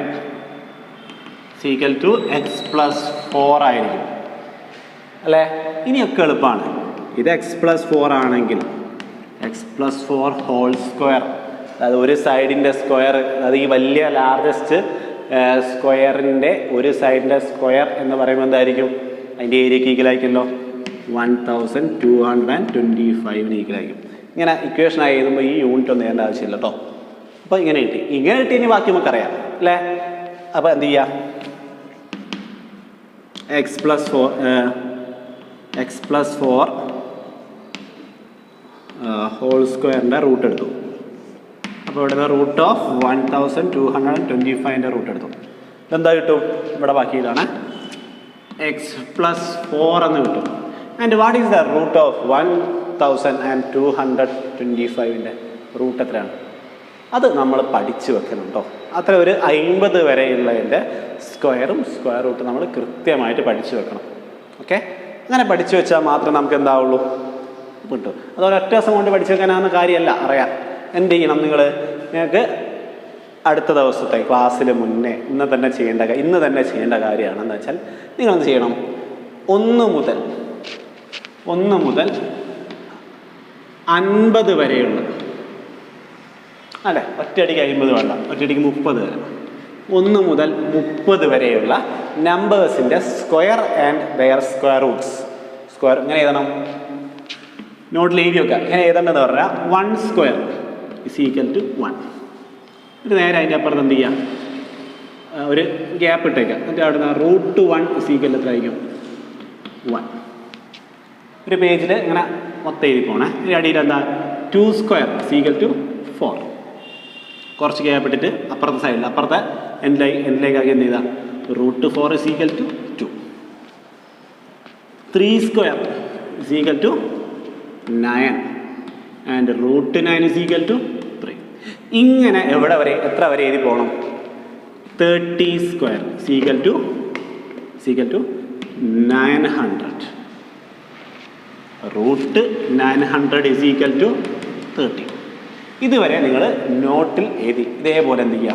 equal to x plus 4 ആയിരിക്കും അല്ലേ? ഇനിയൊക്കെ എളുപ്പമാണ്. ഇത് എക്സ് പ്ലസ് 4 ആണെങ്കിൽ എക്സ് പ്ലസ് 4 ഹോൾ സ്ക്വയർ, അതായത് ഒരു സൈഡിൻ്റെ സ്ക്വയർ, അതായത് ഈ വലിയ ലാർജസ്റ്റ് സ്ക്വയറിൻ്റെ ഒരു സൈഡിൻ്റെ സ്ക്വയർ എന്ന് പറയുമ്പോൾ എന്തായിരിക്കും? അതിൻ്റെ ഏരിയക്ക് ഈക്വലായിരിക്കുമല്ലോ, 1225 ഈക്വലായിരിക്കും. ഇങ്ങനെ ഇക്വേഷനായി എഴുതുമ്പോൾ ഈ യൂണിറ്റ് ഒന്നും ചെയ്യേണ്ട ആവശ്യമില്ല കേട്ടോ. അപ്പോൾ ഇങ്ങനെ കിട്ടി. ഇനി ബാക്കി നമുക്കറിയാം അല്ലേ? അപ്പോൾ എന്ത് ചെയ്യുക? എക്സ് പ്ലസ് 4 ഹോൾ സ്ക്വയറിൻ്റെ റൂട്ട് എടുത്തു. അപ്പോൾ ഇവിടെ റൂട്ട് ഓഫ് 1225 റൂട്ട് എടുത്തു. ഇതെന്താ കിട്ടും? ഇവിടെ ബാക്കി ഇതാണ് എക്സ് പ്ലസ് 4 എന്ന് കിട്ടും. And what is the root of 1225 root എത്രയാണ്? അത് നമ്മൾ പഠിച്ചു വെക്കണം കേട്ടോ. അത്ര ഒരു 50 വരെയുള്ളതിൻ്റെ സ്ക്വയറും സ്ക്വയർ റൂട്ട് നമ്മൾ കൃത്യമായിട്ട് പഠിച്ചു വെക്കണം. ഓക്കെ, അങ്ങനെ പഠിച്ചു വെച്ചാൽ മാത്രമേ നമുക്ക് എന്താവുള്ളൂ? കിട്ടും. അത് ഒരൊറ്റ ദിവസം കൊണ്ട് പഠിച്ചു വെക്കാനാകുന്ന കാര്യമല്ല, അറിയാം. എന്ത് ചെയ്യണം? നിങ്ങൾക്ക് അടുത്ത ദിവസത്തെ ക്ലാസ്സിന് മുന്നേ ഇന്ന് തന്നെ ചെയ്യേണ്ട കാര്യമാണ്. എന്താ വെച്ചാൽ നിങ്ങളെന്ത് ചെയ്യണം? 1 മുതൽ 50 വരെയുള്ള, അല്ലേ? ഒറ്റയടിക്ക് 50 വേണ്ട, ഒറ്റയടിക്ക് 30 വരെ. 1 മുതൽ 30 വരെയുള്ള നമ്പേഴ്സിൻ്റെ square and their square roots. Square ഇങ്ങനെ എഴുതണം, നോട്ടിൽ എഴുതി വെക്കുക. ഇങ്ങനെ എഴുതേണ്ടതെന്ന് പറഞ്ഞാൽ 1 സ്ക്വയർ ഇസ് ഈക്വൽ ടു 1. ഇത് നേരെ അതിൻ്റെ അപ്പുറത്ത് എന്ത് ചെയ്യാം? ഒരു ഗ്യാപ്പ് ഇട്ടേക്കാം. എന്നിട്ട് അവിടെ നിന്ന് റൂട്ട് 1 ഇസ് ഈക്വൽ എത്രയായിരിക്കും? 1. ഒരു പേജിൽ ഇങ്ങനെ മൊത്തം എഴുതി പോണേ. ഇതിൻ്റെ അടിയിൽ എന്താ? 2 സ്ക്വയർ ഇസ് ഈക്വൽ ടു 4. കുറച്ച് ഗ്യാപ്പ് ഇട്ടിട്ട് അപ്പുറത്തെ സൈഡിൽ, അപ്പുറത്തെ എൻഡിലേക്കാക്കി എന്ത് ചെയ്താൽ root 4 is equal to 2. 3 square is equal to 9 and root 9 is equal to 3. ഇങ്ങനെ എവിടെ വരെ, എത്ര വരെ എഴുതി പോകണം? 30 square is equal to 900. Root 900 is equal to 30. ഇതുവരെ നിങ്ങൾ നോട്ടിൽ എഴുതി ഇതേപോലെ എന്ത് ചെയ്യുക?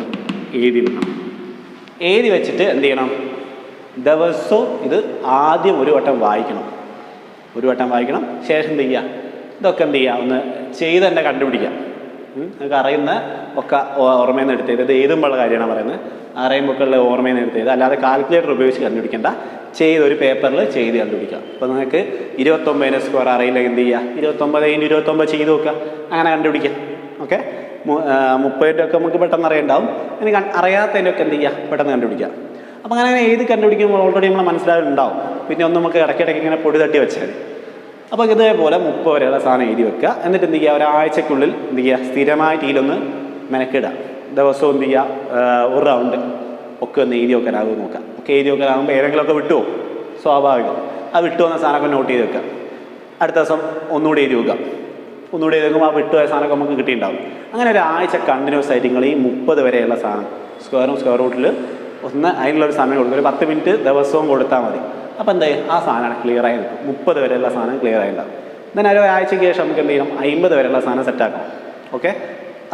എഴുതി വെക്കണം. എഴുതി വെച്ചിട്ട് എന്ത് ചെയ്യണം? ദിവസവും ഇത് ആദ്യം ഒരു വട്ടം വായിക്കണം. ശേഷം എന്ത് ചെയ്യുക? ഇതൊക്കെ എന്ത് ചെയ്യുക? ഒന്ന് ചെയ്ത് തന്നെ കണ്ടുപിടിക്കാം. നിങ്ങൾക്ക് അറിയുന്ന ഒക്കെ ഓർമ്മയിൽ നിന്ന് എടുത്തത്, ഇത് എഴുതുമ്പോഴുള്ള കാര്യമാണ് പറയുന്നത്. അറിയുമ്പോഴൊക്കെയുള്ള ഓർമ്മയിൽ നിന്ന് എടുത്തത്, അല്ലാതെ കാൽക്കുലേറ്റർ ഉപയോഗിച്ച് കണ്ടുപിടിക്കേണ്ട. ചെയ്തൊരു പേപ്പറിൽ ചെയ്ത് കണ്ടുപിടിക്കാം. അപ്പോൾ നിങ്ങൾക്ക് 29 സ്ക്വയർ അറിയില്ലെങ്കിൽ എന്ത് ചെയ്യുക, 29 × 29 ചെയ്ത് നോക്കുക, അങ്ങനെ കണ്ടുപിടിക്കാം. ഓക്കെ, 30 ഒക്കെ നമുക്ക് പെട്ടെന്ന് അറിയണ്ടാവും. ഇനി അറിയാത്തതിൻ്റെ ഒക്കെ എന്ത് ചെയ്യുക, പെട്ടെന്ന് കണ്ടുപിടിക്കാം. അപ്പോൾ അങ്ങനെ എഴുതി കണ്ടുപിടിക്കുമ്പോൾ ഓൾറെഡി നമ്മൾ മനസ്സിലായിട്ടുണ്ടാവും. പിന്നെ ഒന്ന് നമുക്ക് ഇടയ്ക്കിടയ്ക്ക് ഇങ്ങനെ പൊടി തട്ടി വെച്ചാൽ. അപ്പോൾ ഇതേപോലെ 30 വരെയുള്ള സാധനം എഴുതി വെക്കുക. എന്നിട്ട് എന്ത് ചെയ്യുക, ഒരാഴ്ചക്കുള്ളിൽ എന്ത് ചെയ്യുക, സ്ഥിരമായിട്ട് ഇതിലൊന്ന് മെനക്കിടുക. ദിവസവും എന്ത് ചെയ്യുക, ഒരു റൗണ്ട് ഒക്കെ ഒന്ന് എഴുതി വെക്കാനാകും നോക്കാം. ഒക്കെ എഴുതി വെക്കാനാകുമ്പോൾ ഏതെങ്കിലുമൊക്കെ വിട്ടുപോകും, സ്വാഭാവികം. ആ വിട്ടുവന്ന സാധനമൊക്കെ നോട്ട് ചെയ്ത് വെക്കുക. അടുത്ത ദിവസം ഒന്നുകൂടി എഴുതി വെക്കുക. ഒന്നുകൂടി എഴുതി വെക്കുമ്പോൾ ആ വിട്ടുപോയ സാധനമൊക്കെ നമുക്ക് കിട്ടിയിട്ടുണ്ടാവും. അങ്ങനെ ഒരാഴ്ച കണ്ടിന്യൂസ് ആയിട്ട് നിങ്ങൾ ഈ 30 വരെയുള്ള സാധനം സ്ക്വയറും സ്ക്വയർ റൂട്ടിൽ ഒന്ന് അതിനുള്ളൊരു സമയം കൊടുക്കുക. ഒരു 10 മിനിറ്റ് ദിവസവും കൊടുത്താൽ മതി. അപ്പോൾ എന്താ ആ സാധനം ക്ലിയർ ആയി നിൽക്കും. 30 വരെയുള്ള സാധനം ക്ലിയർ ആയിട്ടുണ്ടാവും. എന്നാൽ ഒരാഴ്ചയ്ക്ക് ശേഷം നമുക്ക് എന്ത് ചെയ്യണം, 50 വരെയുള്ള സാധനം സെറ്റാക്കണം. ഓക്കെ,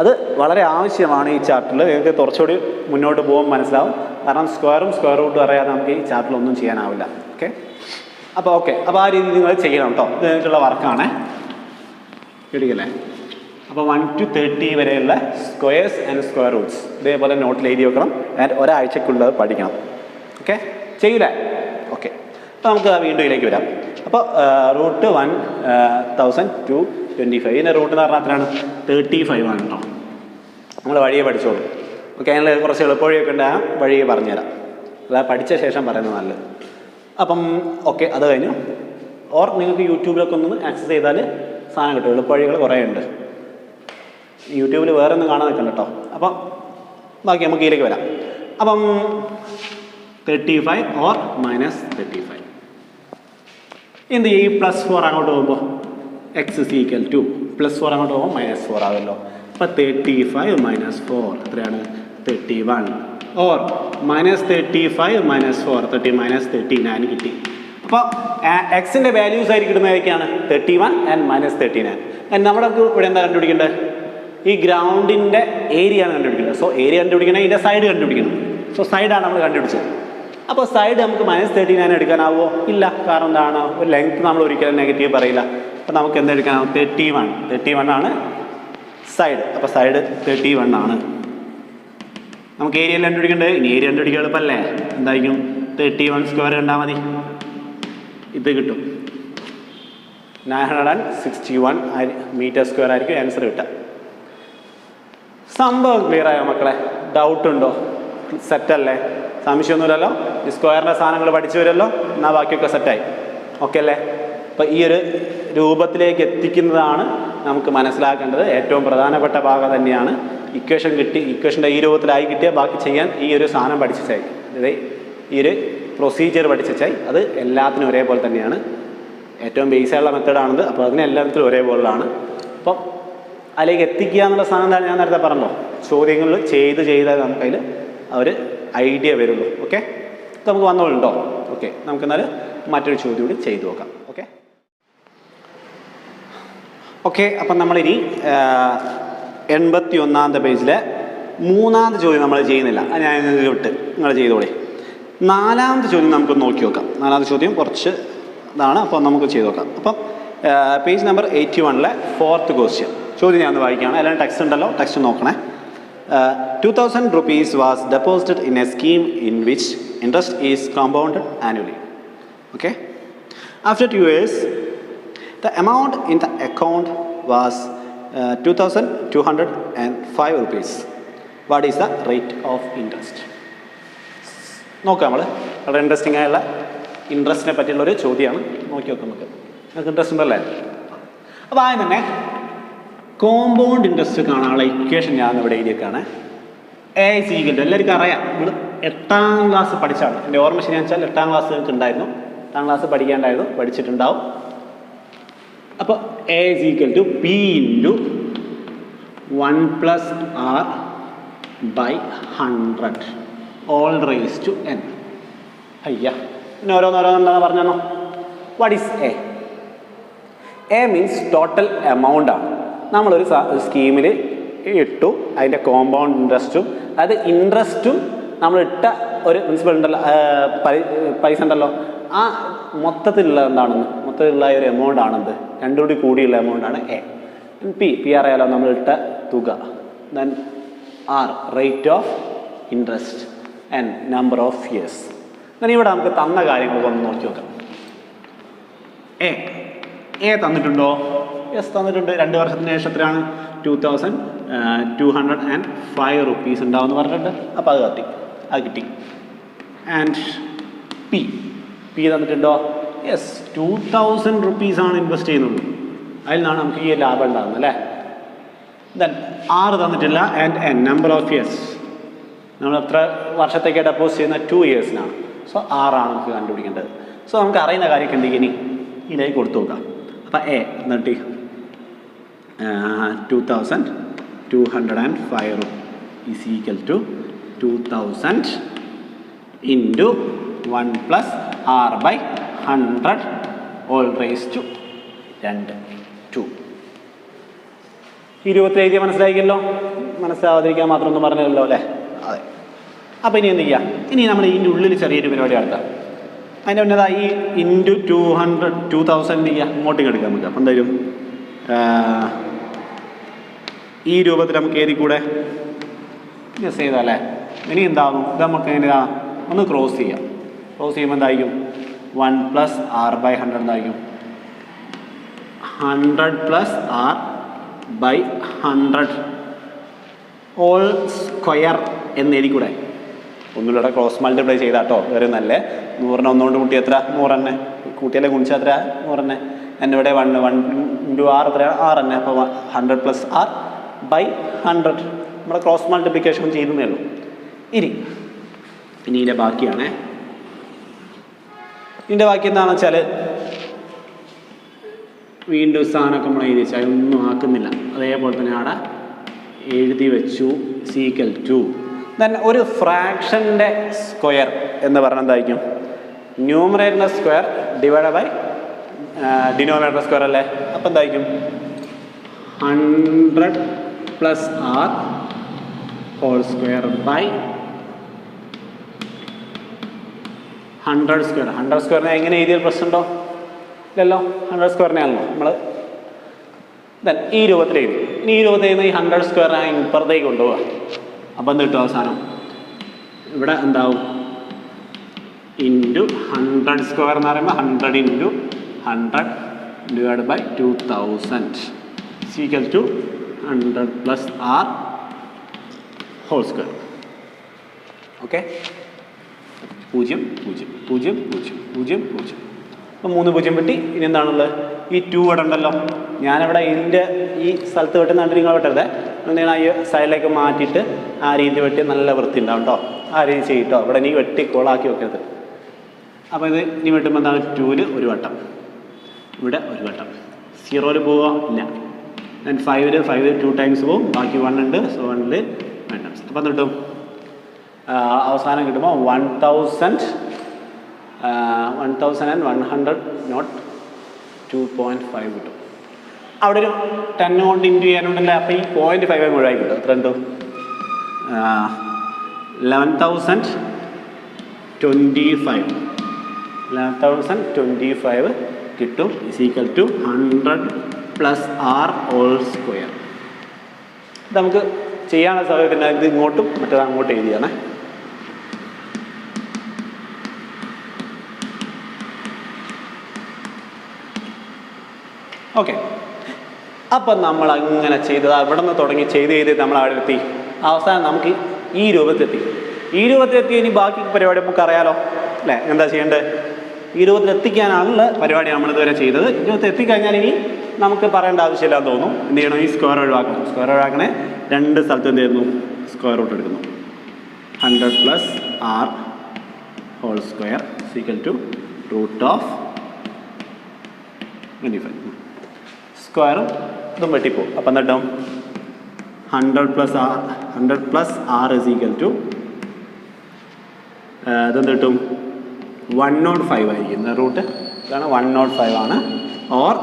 അത് വളരെ ആവശ്യമാണ് ഈ ചാപ്റ്ററിൽ. നിങ്ങൾക്ക് കുറച്ചുകൂടി മുന്നോട്ട് പോകുമ്പോൾ മനസ്സിലാവും. കാരണം സ്ക്വയറും സ്ക്വയർ റൂട്ടും അറിയാതെ നമുക്ക് ഈ ചാപ്റ്ററിൽ ഒന്നും ചെയ്യാനാവില്ല. ഓക്കെ, അപ്പോൾ ആ രീതിയിൽ നിങ്ങൾ ചെയ്യണം കേട്ടോ. ഇതിനുള്ള വർക്കാണ്, കിട്ടിയല്ലേ. അപ്പോൾ 1 to 30 വരെയുള്ള സ്ക്വയേഴ്സ് ആൻഡ് സ്ക്വയർ റൂട്ട്സ് ഇതേപോലെ നോട്ടിൽ എഴുതി വെക്കണം. ആൻഡ് ഒരാഴ്ചക്കുള്ളത് പഠിക്കണം. ഓക്കെ, ചെയ്യൂലേ? ഓക്കെ, അപ്പോൾ നമുക്ക് വീണ്ടും ഇതിലേക്ക് വരാം. അപ്പോൾ റൂട്ട് 1025. ഇതിൻ്റെ റൂട്ട് എന്ന് പറഞ്ഞാൽ എത്രയാണ്, 35 ആണ് കേട്ടോ. നമ്മൾ വഴിയെ പഠിച്ചോളൂ. ഓക്കെ, അതിനുള്ള കുറച്ച് എളുപ്പവഴിയൊക്കെ ഉണ്ട്, ആ വഴിയെ പറഞ്ഞുതരാം. അതായത് പഠിച്ച ശേഷം പറയുന്നത് നല്ലത്. അപ്പം ഓക്കെ, അത് കഴിഞ്ഞു. ഓർ നിങ്ങൾക്ക് യൂട്യൂബിലൊക്കെ ഒന്ന് ആക്സസ് ചെയ്താൽ സാധനം കിട്ടും. എളുപ്പവഴികൾ കുറേ ഉണ്ട്. യൂട്യൂബിൽ വേറെ ഒന്നും കാണാൻ നിൽക്കണ്ട കേട്ടോ. അപ്പം ബാക്കി നമുക്ക് ഇതിലേക്ക് വരാം. അപ്പം 35 ഓർ -35 എന്ത് ചെയ്യും, +4 അങ്ങോട്ട് പോകുമ്പോൾ x = +4 അങ്ങോട്ട് പോകുമ്പോൾ -4 ആകുമല്ലോ. അപ്പോൾ 35 - 4 എത്രയാണ്, 31. ഓർ -35 - 4 39 കിട്ടി. അപ്പോൾ എക്സിൻ്റെ വാല്യൂസ് ആയിട്ട് കിട്ടുന്നതൊക്കെയാണ് 31 ആൻഡ് -39. നമ്മുടെ ഇവിടെ എന്താ കണ്ടുപിടിക്കേണ്ടത്, ഈ ഗ്രൗണ്ടിൻ്റെ ഏരിയ ആണ് കണ്ടുപിടിക്കേണ്ടത്. സോ ഏരിയ കണ്ടുപിടിക്കണമെങ്കിൽ ഇതിൻ്റെ സൈഡ് കണ്ടുപിടിക്കണം. സോ സൈഡാണ് നമ്മൾ കണ്ടുപിടിച്ചത്. അപ്പോൾ സൈഡ് നമുക്ക് -39 എടുക്കാനാവുമോ, ഇല്ല. കാരണം എന്താണ്, ഒരു ലെങ്ത് നമ്മൾ ഒരിക്കലും നെഗറ്റീവ് പറയില്ല. അപ്പോൾ നമുക്ക് എന്തെടുക്കാനാവും, 31 ആണ് സൈഡ്. അപ്പോൾ സൈഡ് 31 ആണ്. നമുക്ക് ഏരിയ കണ്ടുപിടിക്കേണ്ടത്. ഇനി ഏരിയ കണ്ടുപിടിക്കുക എളുപ്പമല്ലേ, എന്തായിരിക്കും, 31 സ്ക്വയർ കണ്ടാൽ മതി, ഇത് കിട്ടും. 961 മീറ്റർ സ്ക്വയർ ആയിരിക്കും ആൻസർ കിട്ടുക. സംഭവം ക്ലിയർ ആയോ മക്കളെ? ഡൗട്ട് ഉണ്ടോ? സെറ്റല്ലേ? സംശയമൊന്നുമില്ലല്ലോ? ഈ സ്ക്വയറിൻ്റെ സാധനങ്ങൾ പഠിച്ചു വരുമല്ലോ, എന്നാൽ ബാക്കിയൊക്കെ സെറ്റായി. ഓക്കെ അല്ലേ? അപ്പോൾ ഈ ഒരു രൂപത്തിലേക്ക് എത്തിക്കുന്നതാണ് നമുക്ക് മനസ്സിലാക്കേണ്ടത്. ഏറ്റവും പ്രധാനപ്പെട്ട ഭാഗം തന്നെയാണ്. ഇക്വേഷൻ കിട്ടി, ഇക്വേഷൻ്റെ ഈ രൂപത്തിലായി കിട്ടിയാൽ ബാക്കി ചെയ്യാൻ ഈ ഒരു സാധനം പഠിച്ചായി, അതായത് ഈ ഒരു പ്രൊസീജിയർ പഠിച്ചായി. അത് എല്ലാത്തിനും ഒരേപോലെ തന്നെയാണ്. ഏറ്റവും ബേസായുള്ള മെത്തേഡാണിത്. അപ്പോൾ അതിന് എല്ലാത്തിലും ഒരേപോലെയാണ്. അപ്പം അതിലേക്ക് എത്തിക്കുക എന്നുള്ള സാധനം എന്താണ്, ഞാൻ നേരത്തെ പറഞ്ഞല്ലോ, ചോദ്യങ്ങളിൽ ചെയ്താൽ നമുക്കതിൽ ഒരു ഐഡിയ വരുള്ളൂ. ഓക്കെ, നമുക്ക് വന്നോളുണ്ടോ? ഓക്കെ, നമുക്കെന്നാൽ മറ്റൊരു ചോദ്യം കൂടി ചെയ്തു നോക്കാം. ഓക്കെ, അപ്പം നമ്മളിനി 81-ാമത്തെ പേജിലെ 3-ാമത്തെ ചോദ്യം നമ്മൾ ചെയ്യുന്നില്ല, അത് ഞാൻ നിങ്ങൾക്ക് വിട്ട് നിങ്ങൾ ചെയ്തോളെ. 4-ാമത്തെ ചോദ്യം നമുക്ക് നോക്കി നോക്കാം. 4-ാമത്തെ ചോദ്യം കുറച്ച് ഇതാണ്, അപ്പോൾ നമുക്ക് ചെയ്ത് നോക്കാം. അപ്പം പേജ് നമ്പർ 81-ലെ 4th ക്വസ്റ്റ്യൻ ചോദ്യം ഞാൻ ഒന്ന് വായിക്കുകയാണ്. എല്ലാവരും ടെക്സ്റ്റ് ഉണ്ടല്ലോ, ടെക്സ്റ്റ് നോക്കണേ. 2000 rupees was deposited in a scheme in which interest is compounded annually. Okay, after 2 years the amount in the account was 2205 rupees. What is the rate of interest? നോക്കാം. നമ്മൾ വളരെ ഇൻട്രസ്റ്റിംഗ് ആയുള്ള ഇൻട്രസ്റ്റിനെ പറ്റിയുള്ളൊരു ചോദ്യമാണ്. നോക്കി നോക്കാം നമുക്ക്. നിങ്ങൾക്ക് ഇൻട്രസ്റ്റ് ഉണ്ടല്ലേ? അപ്പോൾ ആദ്യം തന്നെ കോമ്പൗണ്ട് ഇൻട്രസ്റ്റ് കാണാനുള്ള ഇക്വേഷൻ ഞാൻ ഇവിടെ എഴുതിയേക്കാണ്. A = എല്ലാവർക്കും അറിയാം, നമ്മൾ 8ാം ക്ലാസ് പഠിച്ചാണ്. എൻ്റെ ഓർമ്മ ശരിയാണെന്ന് വെച്ചാൽ 8ാം ക്ലാസ് നിങ്ങൾക്ക് ഉണ്ടായിരുന്നു, 8ാം ക്ലാസ് പഠിക്കേണ്ടായിരുന്നു, പഠിച്ചിട്ടുണ്ടാവും. അപ്പോൾ A = P × 1 + R/100 all raised to n. അയ്യ, പിന്നെ ഓരോന്നോരോന്നെന്താണെന്ന് പറഞ്ഞോ. What is A? A means total amount ആണ്. നമ്മളൊരു സ്കീമിൽ ഇട്ടു, അതിൻ്റെ കോമ്പൗണ്ട് ഇൻട്രസ്റ്റും, അതായത് ഇൻട്രസ്റ്റും നമ്മളിട്ട ഒരു പ്രിൻസിപ്പൽ ഉണ്ടല്ലോ, പൈസ ഉണ്ടല്ലോ, ആ മൊത്തത്തിലുള്ള എന്താണെന്ന്, മൊത്തത്തിലുള്ള ഒരു എമൗണ്ട് ആണെന്ത്, രണ്ടും കൂടി കൂടിയുള്ള എമൗണ്ടാണ് A. പി അറിയാലോ നമ്മൾ ഇട്ട തുക. Then R rate of interest and number of years. Then ഇവിടെ നമുക്ക് തന്ന കാര്യങ്ങളൊക്കെ ഒന്ന് നോക്കി നോക്കാം. എ തന്നിട്ടുണ്ടോ? യെസ് തന്നിട്ടുണ്ട്. 2 വർഷത്തിന് ശേഷം എത്രയാണ്? 2205 റുപ്പീസ് ഉണ്ടാവുമെന്ന് പറഞ്ഞിട്ടുണ്ട്. അപ്പോൾ അത് കിട്ടി. And P തന്നിട്ടുണ്ടോ? യെസ് 2000 റുപ്പീസാണ് ഇൻവെസ്റ്റ് ചെയ്യുന്നുള്ളൂ. അതിൽ നിന്നാണ് നമുക്ക് ഈ ലാഭം ഉണ്ടാകുന്നത് അല്ലേ. ദെൻ ആറ് തന്നിട്ടില്ല. ആൻഡ് നമ്പർ ഓഫ് ഇയേഴ്സ് നമ്മൾ എത്ര വർഷത്തേക്ക് ഡെപ്പോസിറ്റ് ചെയ്യുന്ന 2 ഇയേഴ്സിനാണ്. സോ 6 നമുക്ക് കണ്ടുപിടിക്കേണ്ടത്. സോ നമുക്ക് അറിയുന്ന കാര്യമൊക്കെ എന്തെങ്കിലും ഇനി ഇതിലേക്ക് കൊടുത്തു നോക്കാം. അപ്പം എന്നിട്ട് 2205 is equal to 2000 into 1 plus R by 100 all raised to 2. 20 എഴുതിയാൽ മനസ്സിലായിക്കല്ലോ. മനസ്സിലാവാതിരിക്കാൻ മാത്രം ഒന്നും പറഞ്ഞല്ലോ അല്ലേ. അതെ. അപ്പോൾ ഇനി എന്ത് ചെയ്യുക? ഇനി നമ്മൾ ഇതിൻ്റെ ഉള്ളിൽ ചെറിയൊരു പരിപാടി നടത്താം. അതിൻ്റെ മുന്നേ ഈ ഇൻറ്റു 2000 ചെയ്യുക, ഇങ്ങോട്ടേക്ക് എടുക്കാം നമുക്ക്. അപ്പം എന്തായാലും ഈ രൂപത്തിൽ നമുക്ക് എഴുതി കൂടെ ജസ് ചെയ്താൽ അല്ലേ. ഇനി എന്താകും? ഇത് നമുക്ക് എങ്ങനെയാ ഒന്ന് ക്രോസ് ചെയ്യാം. ക്രോസ് ചെയ്യുമ്പോൾ എന്തായിരിക്കും? 1 പ്ലസ് R by 100 എന്തായിരിക്കും? 100 plus R by 100 all square എന്ന് എഴുതി കൂടെ. ഒന്നുകൂടെ ക്രോസ് മൾട്ടിപ്ലൈ ചെയ്താട്ടോ വേറെ നല്ല 100 ഒന്നുകൊണ്ട് കൂട്ടി എത്ര? 100 തന്നെ. കൂട്ടിയാലേ ഗുണിച്ചാൽ എത്ര? 100 തന്നെ. എൻ്റെ ഇവിടെ 1 ഇൻറ്റു R എത്ര? 6 തന്നെ. അപ്പോൾ 100 പ്ലസ് R by 100 നമ്മുടെ ക്രോസ് മൾട്ടിപ്ലിക്കേഷൻ ചെയ്യുന്നതേ ഉള്ളൂ. ഇനി ഇതിൻ്റെ ബാക്കിയാണ്. ഇതിൻ്റെ ബാക്കി എന്താണെന്ന് വെച്ചാൽ വീണ്ടും സാധനമൊക്കെ നമ്മൾ എഴുതി വെച്ചാൽ ഒന്നും ആക്കുന്നില്ല. അതേപോലെ തന്നെ അവിടെ എഴുതി വെച്ചു സീക്കൽ ടു. ദെൻ ഒരു ഫ്രാക്ഷൻ്റെ സ്ക്വയർ എന്ന് പറഞ്ഞാൽ എന്തായിരിക്കും? ന്യൂമറേറ്ററിൻ്റെ square divide by denominator square അല്ലേ. അപ്പം എന്തായിരിക്കും? 100 plus R whole square by 100 square. 100 സ്ക്വയറിനെ എങ്ങനെ എഴുതിയാൽ പ്രശ്നമുണ്ടോ? ഇല്ലല്ലോ. 100 സ്ക്വയറിനെ ആണല്ലോ നമ്മൾ. ദെൻ ഈ രൂപത്തിൽ എഴുതി. ഇനി ഈ രൂപത്തിൽ നിന്ന് ഈ 100 സ്ക്വയറിനെ ഇപ്പുറത്തേക്ക് കൊണ്ടുപോവുക. അപ്പം എന്ത് കിട്ടും അവസാനം? ഇവിടെ എന്താവും? ഇൻറ്റു 100 സ്ക്വയർ എന്ന് പറയുമ്പോൾ 100 into 100 divide by 2000 equal to 100 plus R whole square. Okay. 0 0 0 0 0 0. അപ്പോൾ 3 0 വെട്ടി. ഇനി എന്താണുള്ളത്? ഈ 2 ഇവിടെ ഉണ്ടല്ലോ. ഞാനിവിടെ ഇതിൻ്റെ ഈ സ്ഥലത്ത് വെട്ടുന്നുണ്ട്. നിങ്ങൾ വെട്ടരുത്. നിങ്ങൾ ഈ സൈഡിലേക്ക് മാറ്റിയിട്ട് ആ രീതി വെട്ടി നല്ല വൃത്തി ഉണ്ടാവും കേട്ടോ. ആ രീതി ചെയ്യട്ടോ. ഇവിടെ നീ വെട്ടി കോളാക്കി വെക്കരുത്. അപ്പോൾ ഇത് ഇനി വെട്ടുമ്പോൾ എന്താണ്? 2-ൽ ഒരു വട്ടം, ഇവിടെ ഒരു വട്ടം. 0-ൽ പോവുക ഇല്ല. ദെൻ 5-ൽ 2 ടൈംസ് പോവും. ബാക്കി 1 ഉണ്ട്. സോ 1-ൽ വേണ്ട. അപ്പം എന്ത് കിട്ടും? അവസാനം കിട്ടുമ്പോൾ 1100 നോട്ട് 2.5 കിട്ടും. അവിടെ ഒരു 10 കൊണ്ട് ഇൻറ്റു ചെയ്യാനുണ്ടല്ലേ. അപ്പോൾ ഈ 0.5 മുഴുവൻ കിട്ടും. എത്ര ഉണ്ട്? 11,025 കിട്ടും. Is equal to 100 plus R whole square. ഇത് നമുക്ക് ചെയ്യാനുള്ള സമയത്തിന് ഇത് ഇങ്ങോട്ടും മറ്റേത് അങ്ങോട്ടും എഴുതിയാണ്. ഓക്കെ. അപ്പം നമ്മൾ അങ്ങനെ ചെയ്തത് അവിടെ നിന്ന് തുടങ്ങി ചെയ്ത് നമ്മൾ അവിടെ എത്തി. അവസാനം നമുക്ക് ഈ രൂപത്തിലെത്തി. ഈ രൂപത്തിലെത്തി. ഇനി ബാക്കി പരിപാടി നമുക്ക് അറിയാലോ അല്ലേ. എന്താ ചെയ്യേണ്ടത്? ഈ രൂപത്തിലെത്തിക്കാനാണുള്ള പരിപാടി നമ്മളിതുവരെ ചെയ്തത്. ഈ രൂപത്തിൽ എത്തിക്കഴിഞ്ഞാൽ ഇനി നമുക്ക് പറയേണ്ട ആവശ്യമില്ലാന്ന് തോന്നും. എന്ത് ചെയ്യണം? ഈ സ്ക്വയർ ഒഴിവാക്കണം. സ്ക്വയർ ഒഴിവാക്കണേ 2 സ്ഥലത്ത് എന്ത് ചെയ്യുന്നു? സ്ക്വയർ റൂട്ട് എടുക്കുന്നു. 100 plus R whole square equal to root of 25. സ്ക്വയറും ഇതും വെട്ടിപ്പോവും. അപ്പം എന്താ? 100 plus R is equal to ഇതെന്ത് കിട്ടും? 105 ആയിരിക്കും റൂട്ട്. ഇതാണ് 105 ആണ്. Or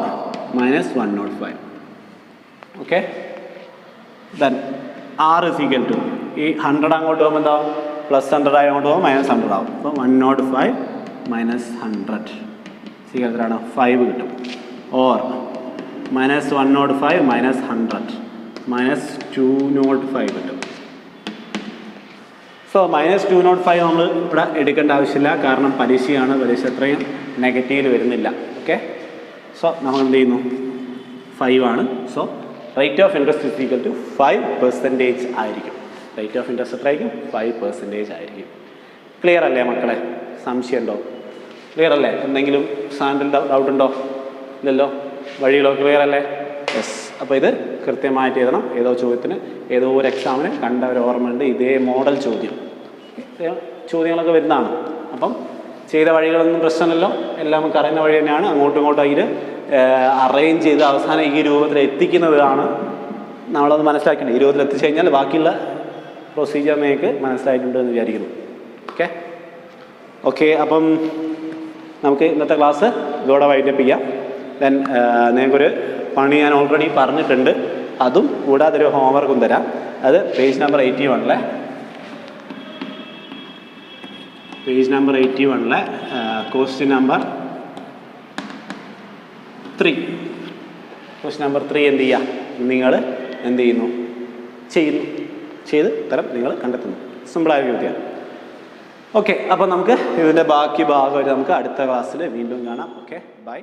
minus 105. Okay. Then R is equal to ഈ 100 അങ്ങോട്ട് പോകുമ്പോൾ എന്താ? പ്ലസ് 100 അങ്ങോട്ട് പോകുമ്പോൾ മൈനസ് 100 ആവും. അപ്പോൾ 105 മൈനസ് 100 എത്രയാണ്? 5 കിട്ടും. ഓർ -105 -100 -205 കിട്ടും. സോ -205 നമ്മൾ ഇവിടെ എടുക്കേണ്ട ആവശ്യമില്ല, കാരണം പലിശയാണ്. പലിശ എത്രയും നെഗറ്റീവിൽ വരുന്നില്ല. ഓക്കെ, സോ നമ്മൾ എന്ത് ചെയ്യുന്നു? 5 ആണ്. So rate of interest is equal to 5% ആയിരിക്കും. റേറ്റ് ഓഫ് ഇൻട്രസ്റ്റ് എത്രയായിരിക്കും? 5% ആയിരിക്കും. ക്ലിയർ അല്ലേ മക്കളെ? സംശയം ഉണ്ടോ? ക്ലിയർ അല്ലേ? എന്തെങ്കിലും സാൻഡിൽ ഡൗട്ട് ഉണ്ടോ? ഇല്ലല്ലോ. വഴികളോ ക്ലിയർ അല്ലേ? യെസ്. അപ്പോൾ ഇത് കൃത്യമായിട്ട് എഴുതണം. ഏതോ ചോദ്യത്തിന്, ഏതോ ഒരു എക്സാമിന് കണ്ട ഒരു ഓർമ്മയുണ്ട്, ഇതേ മോഡൽ ചോദ്യങ്ങളൊക്കെ വരുന്നതാണ്. അപ്പം ചെയ്ത വഴികളൊന്നും പ്രശ്നമല്ലല്ലോ, എല്ലാം നമുക്ക് അറിയുന്ന വഴി തന്നെയാണ്. അങ്ങോട്ടും ഇങ്ങോട്ടും അതിൽ അറേഞ്ച് ചെയ്ത് അവസാനം ഈ രൂപത്തിൽ എത്തിക്കുന്നതാണ് നമ്മളത് മനസ്സിലാക്കേണ്ടത്. ഈ രൂപത്തിൽ എത്തിച്ചു കഴിഞ്ഞാൽ ബാക്കിയുള്ള പ്രൊസീജിയർ നിങ്ങൾക്ക് മനസ്സിലായിട്ടുണ്ട് എന്ന് വിചാരിക്കുന്നു. ഓക്കെ, അപ്പം നമുക്ക് ഇന്നത്തെ ക്ലാസ് ഇതോടെ വൈൻഡപ്പ് ചെയ്യാം. ദെൻ നിങ്ങൾക്കൊരു പണി ഞാൻ ഓൾറെഡി പറഞ്ഞിട്ടുണ്ട്, അതും കൂടാതെ ഒരു ഹോംവർക്കും തരാം. അത് page number 81 question number 3. Question number 3 എന്ത് ചെയ്യുക? നിങ്ങൾ എന്ത് ചെയ്യുന്നു? ചെയ്ത് ഉത്തരം നിങ്ങൾ കണ്ടെത്തുന്നു. സിമ്പിളായ ചോദ്യമാണ്. ഓക്കെ, അപ്പോൾ നമുക്ക് ഇതിൻ്റെ ബാക്കി ഭാഗമായിട്ട് നമുക്ക് അടുത്ത ക്ലാസ്സിൽ വീണ്ടും കാണാം. Okay, by.